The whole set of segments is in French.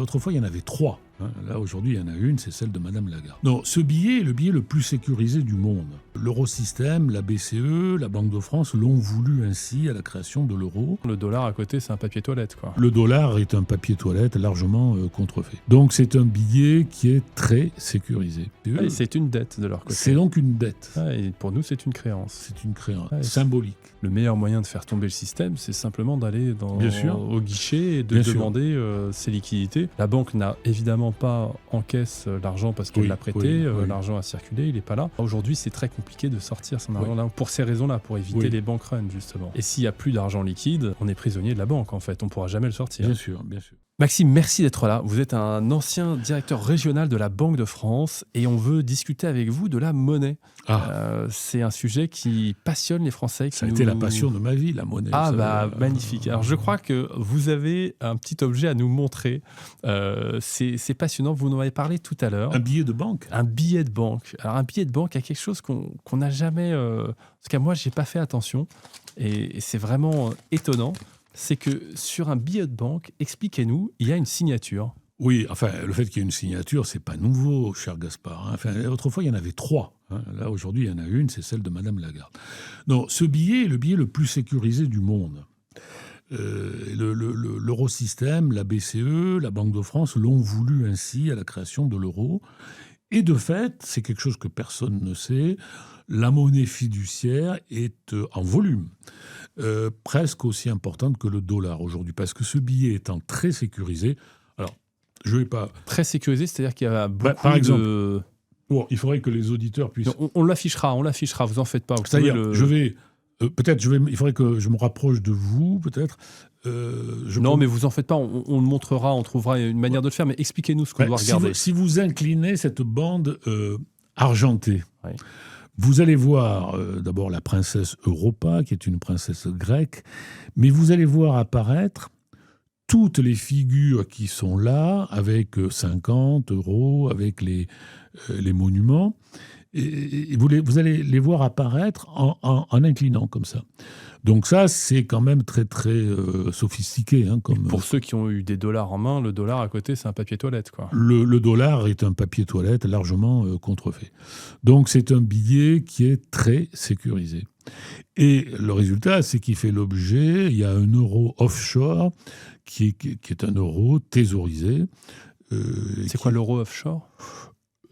Autrefois, il y en avait 3. Là, aujourd'hui, il y en a une, c'est celle de Madame Lagarde. Non, ce billet est le billet le plus sécurisé du monde. L'Eurosystème, la BCE, la Banque de France l'ont voulu ainsi à la création de l'euro. Le dollar à côté, c'est un papier toilette, quoi. Le dollar est un papier toilette largement contrefait. Donc, c'est un billet qui est très sécurisé. Et c'est une dette de leur côté. C'est donc une dette. Et pour nous, c'est une créance. C'est une créance symbolique. Le meilleur moyen de faire tomber le système, c'est simplement d'aller au guichet et de Bien demander ses liquidités. La banque n'a évidemment pas en caisse l'argent parce qu'elle l'a prêté, l'argent a circulé, il n'est pas là. Aujourd'hui, c'est très compliqué de sortir son argent là, pour ces raisons-là, pour éviter les bank runs, justement. Et s'il n'y a plus d'argent liquide, on est prisonnier de la banque, en fait. On ne pourra jamais le sortir. Bien sûr, bien sûr. Maxime, merci d'être là. Vous êtes un ancien directeur régional de la Banque de France et on veut discuter avec vous de la monnaie. C'est un sujet qui passionne les Français. Ça a été la passion de ma vie, la monnaie. Magnifique. Alors je crois que vous avez un petit objet à nous montrer. C'est passionnant, vous en avez parlé tout à l'heure. Un billet de banque. Un billet de banque. Alors un billet de banque a quelque chose qu'on n'a jamais... En tout cas, moi, je n'ai pas fait attention et c'est vraiment étonnant. C'est que sur un billet de banque, expliquez-nous, il y a une signature. Oui, enfin, le fait qu'il y ait une signature, c'est pas nouveau, cher Gaspard. Enfin, autrefois, il y en avait 3. Là, aujourd'hui, il y en a une, c'est celle de Madame Lagarde. Non, ce billet est le billet le plus sécurisé du monde. L'Eurosystème, la BCE, la Banque de France l'ont voulu ainsi à la création de l'euro. Et de fait, c'est quelque chose que personne ne sait, la monnaie fiduciaire est en volume presque aussi importante que le dollar aujourd'hui, parce que ce billet étant très sécurisé, alors je ne vais pas... Très sécurisé, c'est-à-dire qu'il y a beaucoup par exemple, de... Bon, il faudrait que les auditeurs puissent... On l'affichera, vous en faites pas. C'est-à-dire, il faudrait que je me rapproche de vous, peut-être. Mais vous en faites pas, on le montrera, on trouvera une manière de le faire, mais expliquez-nous ce qu'on doit regarder. Si vous inclinez cette bande argentée, vous allez voir d'abord la princesse Europa, qui est une princesse grecque, mais vous allez voir apparaître toutes les figures qui sont là, avec 50 euros, avec les monuments. Et vous allez les voir apparaître en inclinant comme ça. Donc ça, c'est quand même très, très sophistiqué. Pour ceux qui ont eu des dollars en main, le dollar à côté, c'est un papier toilette, quoi. Le dollar est un papier toilette largement contrefait. Donc c'est un billet qui est très sécurisé. Et le résultat, c'est qu'il fait l'objet, il y a un euro offshore qui est un euro thésaurisé. C'est quoi l'euro offshore ?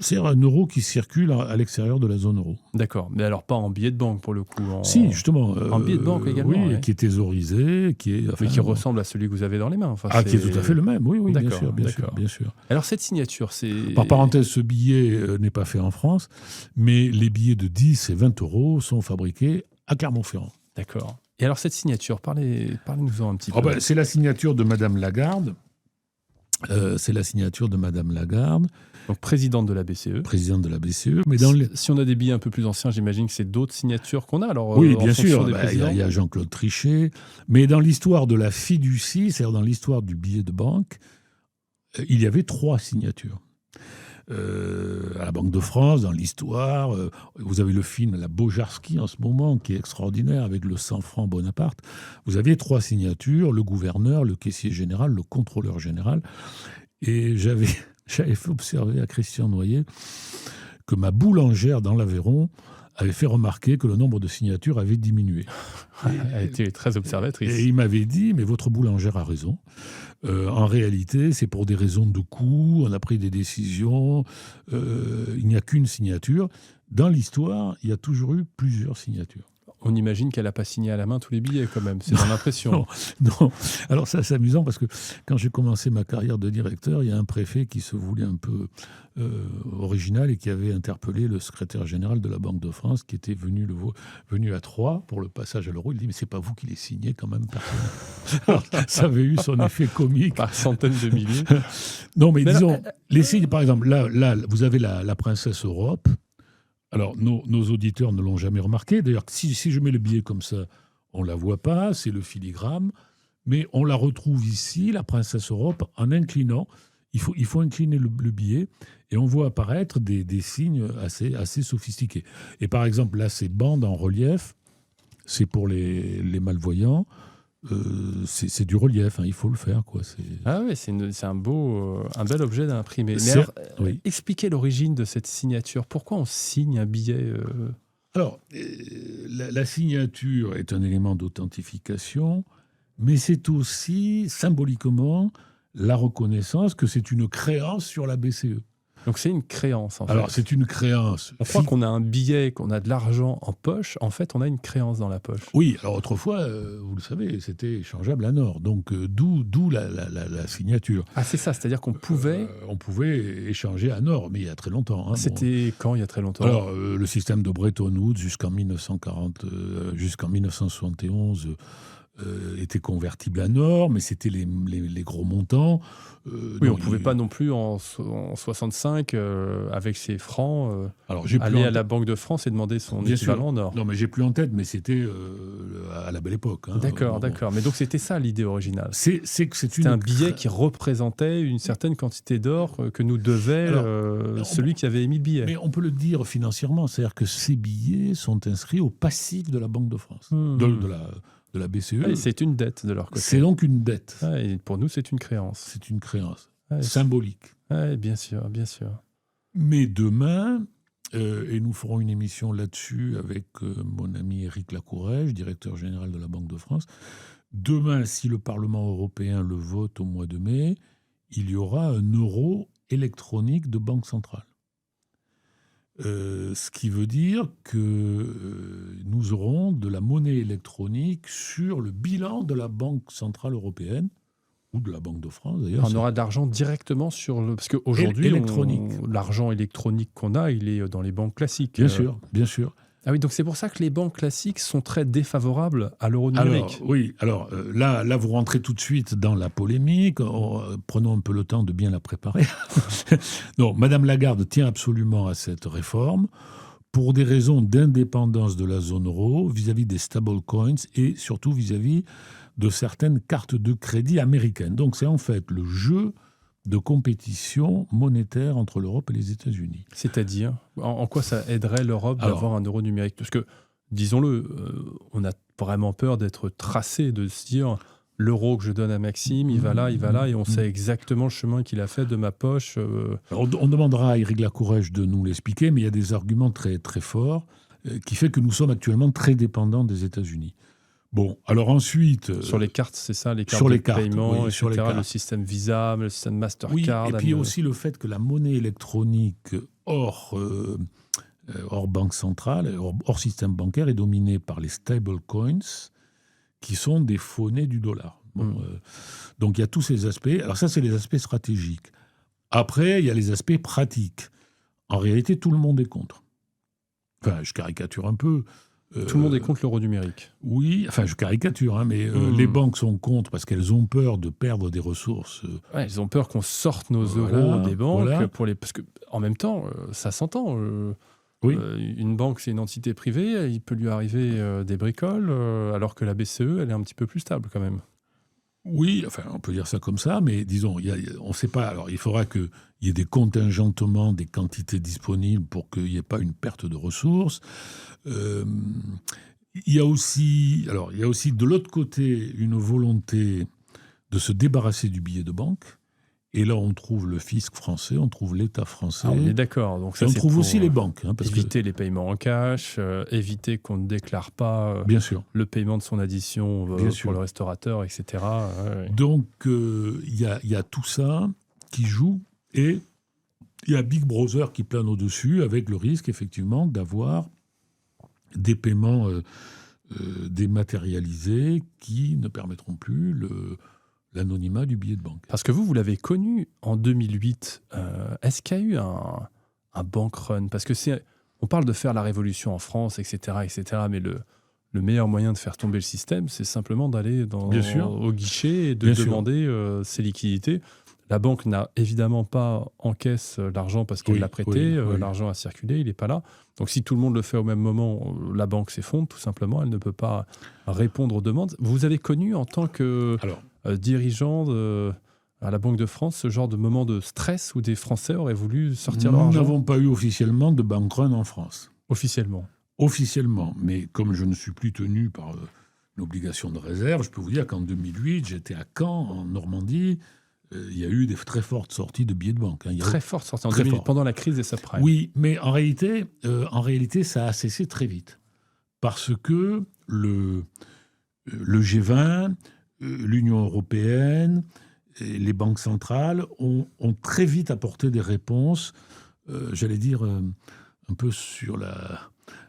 C'est un euro qui circule à l'extérieur de la zone euro. D'accord, mais alors pas en billet de banque pour le coup. Si, justement. En billet de banque également. Oui, qui est thésaurisé, qui ressemble à celui que vous avez dans les mains. Qui est tout à fait le même, oui, bien sûr. Alors cette signature, c'est... Par parenthèse, ce billet n'est pas fait en France, mais les billets de 10 et 20 euros sont fabriqués à Clermont-Ferrand. D'accord. Et alors cette signature, parlez-nous-en un petit peu. C'est la signature de Madame Lagarde. Donc présidente de la BCE. Présidente de la BCE. Mais si on a des billets un peu plus anciens, j'imagine que c'est d'autres signatures qu'on a. Alors, oui, bien sûr. Il y a Jean-Claude Trichet. Mais dans l'histoire de la fiducie, c'est-à-dire dans l'histoire du billet de banque, il y avait 3 signatures. À la Banque de France, dans l'histoire, vous avez le film La Bojarski en ce moment, qui est extraordinaire, avec le 100 francs Bonaparte. Vous aviez 3 signatures, le gouverneur, le caissier général, le contrôleur général. Et j'avais fait observer à Christian Noyer que ma boulangère dans l'Aveyron avait fait remarquer que le nombre de signatures avait diminué. Elle était très observatrice. Et il m'avait dit, mais votre boulangère a raison. En réalité, c'est pour des raisons de coût, on a pris des décisions, il n'y a qu'une signature. Dans l'histoire, il y a toujours eu plusieurs signatures. On imagine qu'elle n'a pas signé à la main tous les billets quand même, c'est dans l'impression. Non. Alors ça, c'est amusant parce que quand j'ai commencé ma carrière de directeur, il y a un préfet qui se voulait un peu original et qui avait interpellé le secrétaire général de la Banque de France qui était venu à Troyes pour le passage à l'euro. Il dit « mais c'est pas vous qui les signez quand même, personne. » Alors, ça avait eu son effet comique. Par centaines de milliers. Non, mais disons, les signes, par exemple, là vous avez la princesse Europe. Alors, nos auditeurs ne l'ont jamais remarqué. D'ailleurs, si je mets le billet comme ça, on ne la voit pas, c'est le filigrane. Mais on la retrouve ici, la princesse Europe, en inclinant. Il faut incliner le billet et on voit apparaître des signes assez sophistiqués. Et par exemple, là, ces bandes en relief, c'est pour les malvoyants. c'est du relief, il faut le faire, quoi. Ah oui, c'est un bel objet à imprimer. Mais alors, expliquez l'origine de cette signature. Pourquoi on signe un billet Alors, la signature est un élément d'authentification, mais c'est aussi symboliquement la reconnaissance que c'est une créance sur la BCE. Donc c'est une créance, en fait. Alors, c'est une créance. On croit qu'on a un billet, qu'on a de l'argent en poche. En fait, on a une créance dans la poche. Oui, alors autrefois, vous le savez, c'était échangeable en or. Donc, d'où la signature. Ah, c'est ça, c'est-à-dire qu'on pouvait... on pouvait échanger en or, mais il y a très longtemps. C'était quand, il y a très longtemps? Alors, le système de Bretton Woods jusqu'en 1971... était convertible en or, mais c'était les gros montants. Oui, on ne pouvait pas non plus en 65, avec ses francs, aller à la Banque de France et demander son équivalent en or. Non, mais j'ai plus en tête, mais c'était à la belle époque. D'accord. Mais donc c'était ça l'idée originale. C'était un billet qui représentait une certaine quantité d'or que nous devait celui qui avait émis le billet. Mais on peut le dire financièrement, c'est-à-dire que ces billets sont inscrits au passif de la Banque de France, de la BCE. C'est une dette de leur côté. C'est donc une dette. Et pour nous, c'est une créance. C'est une créance symbolique. Bien sûr, bien sûr. Mais demain, et nous ferons une émission là-dessus avec mon ami Éric Lacourège, directeur général de la Banque de France. Demain, si le Parlement européen le vote au mois de mai, il y aura un euro électronique de banque centrale. Ce qui veut dire que nous aurons de la monnaie électronique sur le bilan de la Banque centrale européenne, ou de la Banque de France d'ailleurs. On aura de l'argent directement sur le... Parce qu'aujourd'hui, l'argent électronique qu'on a, il est dans les banques classiques. Bien sûr, bien sûr. Ah oui, donc c'est pour ça que les banques classiques sont très défavorables à l'euro numérique. Là, vous rentrez tout de suite dans la polémique. Prenons un peu le temps de bien la préparer. Non, Madame Lagarde tient absolument à cette réforme pour des raisons d'indépendance de la zone euro vis-à-vis des stablecoins et surtout vis-à-vis de certaines cartes de crédit américaines. Donc c'est en fait le jeu de compétition monétaire entre l'Europe et les États-Unis. C'est-à-dire, en quoi ça aiderait l'Europe d'avoir un euro numérique? Parce que, disons-le, on a vraiment peur d'être tracé, de se dire l'euro que je donne à Maxime, il va là, et on sait exactement le chemin qu'il a fait de ma poche. On demandera à Éric Lacourège de nous l'expliquer, mais il y a des arguments très, très forts qui fait que nous sommes actuellement très dépendants des États-Unis. Bon, alors ensuite... Sur les cartes, c'est ça, les cartes de paiement, etc., le système Visa, le système Mastercard... Oui, et puis aussi le fait que la monnaie électronique hors banque centrale, hors système bancaire, est dominée par les stablecoins, qui sont des fonnaies du dollar. Donc il y a tous ces aspects. Alors ça, c'est les aspects stratégiques. Après, il y a les aspects pratiques. En réalité, tout le monde est contre. Enfin, je caricature un peu... Tout le monde est contre l'euro numérique. Oui, enfin je caricature, mais les banques sont contre parce qu'elles ont peur de perdre des ressources. Elles ont peur qu'on sorte nos euros des banques. Parce qu'en même temps, ça s'entend. Une banque, c'est une entité privée, il peut lui arriver des bricoles, alors que la BCE, elle est un petit peu plus stable quand même. Oui, enfin, on peut dire ça comme ça, mais disons, on ne sait pas. Alors, il faudra qu'il y ait des contingentements des quantités disponibles pour qu'il n'y ait pas une perte de ressources. Il y a aussi de l'autre côté une volonté de se débarrasser du billet de banque. Et là, on trouve le fisc français, on trouve l'État français. On est d'accord. Donc ça, on trouve aussi les banques. Parce éviter les paiements en cash, éviter qu'on ne déclare pas bien sûr. Le paiement de son addition pour le restaurateur, etc. Donc, il y a tout ça qui joue. Et il y a Big Brother qui plane au-dessus avec le risque, effectivement, d'avoir des paiements dématérialisés qui ne permettront plus l'anonymat du billet de banque. Parce que vous l'avez connu en 2008. Est-ce qu'il y a eu un bank run? Parce que on parle de faire la révolution en France, etc., mais le meilleur moyen de faire tomber le système, c'est simplement d'aller au guichet et de demander ses liquidités. La banque n'a évidemment pas en caisse l'argent parce qu'elle l'a prêté. L'argent a circulé, il n'est pas là. Donc si tout le monde le fait au même moment, la banque s'effondre, tout simplement. Elle ne peut pas répondre aux demandes. Vous avez connu en tant que... dirigeant à la Banque de France, ce genre de moment de stress où des Français auraient voulu sortir leur argent? Nous n'avons pas eu officiellement de bank run en France. Officiellement, mais comme je ne suis plus tenu par obligation de réserve. Je peux vous dire qu'en 2008, j'étais à Caen, en Normandie. Il y a eu des très fortes sorties de billets de banque. Très fortes sorties en 2008, pendant la crise des subprimes. Oui, mais en réalité, ça a cessé très vite. Parce que le G20, l'Union européenne, et les banques centrales ont très vite apporté des réponses, j'allais dire, un peu sur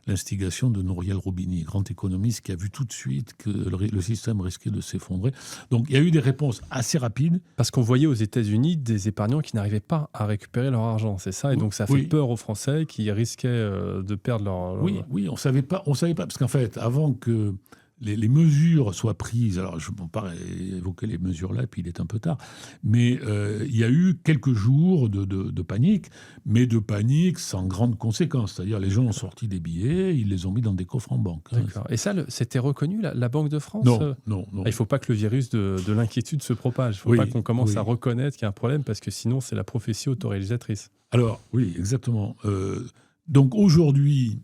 l'instigation de Nouriel Roubini, grand économiste qui a vu tout de suite que le système risquait de s'effondrer. Donc il y a eu des réponses assez rapides. Parce qu'on voyait aux États-Unis des épargnants qui n'arrivaient pas à récupérer leur argent, c'est ça? Et donc ça fait peur aux Français qui risquaient de perdre leur... Oui, on savait pas, parce qu'en fait, avant que les mesures soient prises, alors je ne peux pas évoquer les mesures là, puis il est un peu tard, mais il y a eu quelques jours de panique, mais de panique sans grande conséquence. C'est-à-dire les gens ont sorti des billets, ils les ont mis dans des coffres en banque. D'accord. Et ça, c'était reconnu, la Banque de France? Non. Il ne faut pas que le virus de l'inquiétude se propage. Il ne faut pas qu'on commence à reconnaître qu'il y a un problème, parce que sinon c'est la prophétie autoréalisatrice. Alors, oui, exactement. Donc aujourd'hui,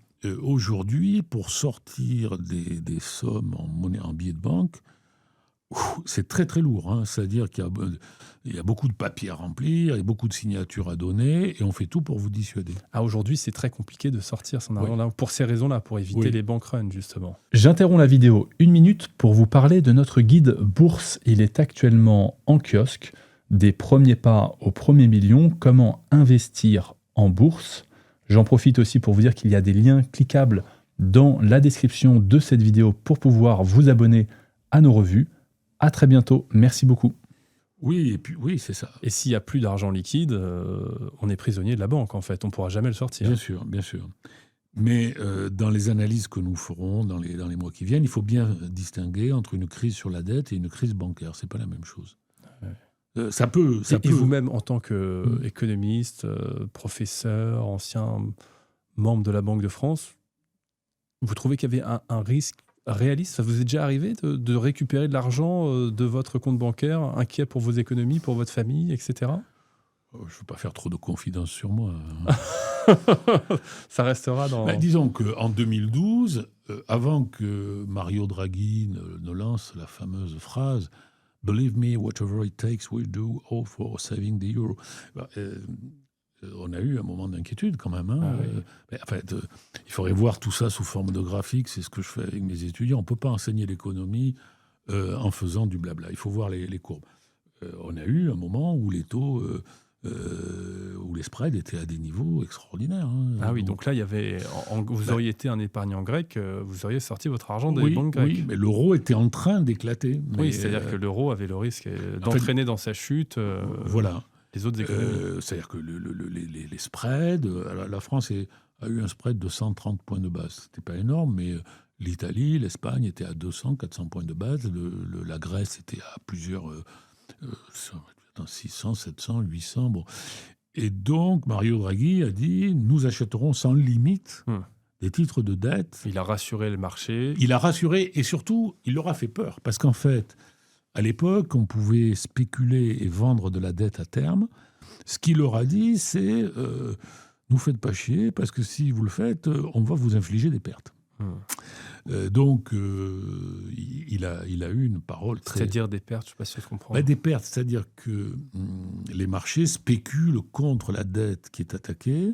pour sortir des sommes en billets de banque, c'est très très lourd. C'est-à-dire qu'il y a beaucoup de papiers à remplir, il y a beaucoup de signatures à donner, et on fait tout pour vous dissuader. Aujourd'hui, c'est très compliqué de sortir son argent là, pour ces raisons-là, pour éviter les bank runs, justement. J'interromps la vidéo 1 minute pour vous parler de notre guide bourse. Il est actuellement en kiosque. Des premiers pas au premier million, comment investir en bourse. J'en profite aussi pour vous dire qu'il y a des liens cliquables dans la description de cette vidéo pour pouvoir vous abonner à nos revues. À très bientôt. Merci beaucoup. Oui, c'est ça. Et s'il n'y a plus d'argent liquide, on est prisonnier de la banque, en fait. On ne pourra jamais le sortir. Bien sûr. Mais dans les analyses que nous ferons dans les mois qui viennent, il faut bien distinguer entre une crise sur la dette et une crise bancaire. Ce n'est pas la même chose. Ça peut. Et vous-même, en tant qu'économiste, professeur, ancien membre de la Banque de France, vous trouvez qu'il y avait un risque réaliste? Ça vous est déjà arrivé de récupérer de l'argent de votre compte bancaire, inquiet pour vos économies, pour votre famille, etc. Je ne veux pas faire trop de confidences sur moi. Ça restera dans... disons qu'en 2012, avant que Mario Draghi ne lance la fameuse phrase « Believe me, whatever it takes, we'll do all for saving the euro », on a eu un moment d'inquiétude quand même. Il faudrait voir tout ça sous forme de graphique, c'est ce que je fais avec mes étudiants. On ne peut pas enseigner l'économie en faisant du blabla, il faut voir les courbes. On a eu un moment où les taux, où les spreads étaient à des niveaux extraordinaires. Donc là, vous auriez été un épargnant grec, vous auriez sorti votre argent des banques grecques. Oui, mais l'euro était en train d'éclater. C'est-à-dire que l'euro avait le risque d'entraîner dans sa chute... Voilà. Les autres économies. C'est-à-dire que les spreads, la France a eu un spread de 130 points de base. Ce n'était pas énorme, mais l'Italie, l'Espagne étaient à 200, 400 points de base. La Grèce était à plusieurs 600, 700, 800. Bon. Et donc, Mario Draghi a dit, nous achèterons sans limite des titres de dette. Il a rassuré le marché. Il a rassuré et surtout, il leur a fait peur. Parce qu'en fait... À l'époque, on pouvait spéculer et vendre de la dette à terme. Ce qu'il leur a dit, c'est nous faites pas chier, parce que si vous le faites, on va vous infliger des pertes. Donc, il a eu une parole très... C'est-à-dire des pertes, je ne sais pas si je comprends. Des pertes, c'est-à-dire que les marchés spéculent contre la dette qui est attaquée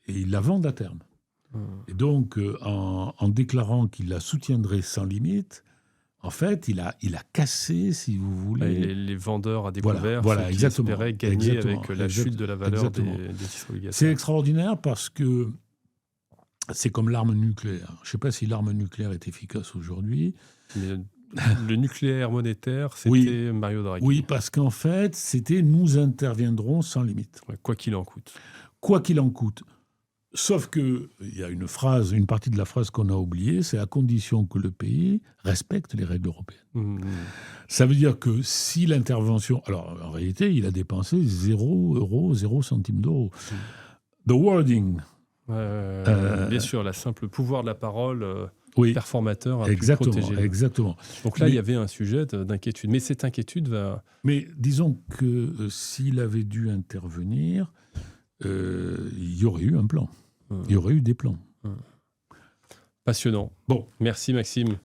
et ils la vendent à terme. Et donc, en déclarant qu'il la soutiendrait sans limite, en fait, il a cassé, si vous voulez... Les vendeurs à découvert qui espéraient gagner avec la chute de la valeur des titres obligataires. C'est extraordinaire parce que c'est comme l'arme nucléaire. Je ne sais pas si l'arme nucléaire est efficace aujourd'hui. Mais le nucléaire monétaire, c'était Mario Draghi. Oui, parce qu'en fait, c'était « nous interviendrons sans limite ». Quoi qu'il en coûte. Quoi qu'il en coûte. Sauf qu'il y a une partie de la phrase qu'on a oubliée, c'est à condition que le pays respecte les règles européennes. Ça veut dire que si l'intervention... Alors, en réalité, il a dépensé 0 €, 0 centimes d'euros. The wording... bien sûr, la simple pouvoir de la parole performateur a pu protéger. Exactement. Donc là, il y avait un sujet d'inquiétude. Mais cette inquiétude va... Mais disons que s'il avait dû intervenir... il y aurait eu un plan. Il y aurait eu des plans. Passionnant. Bon, merci Maxime.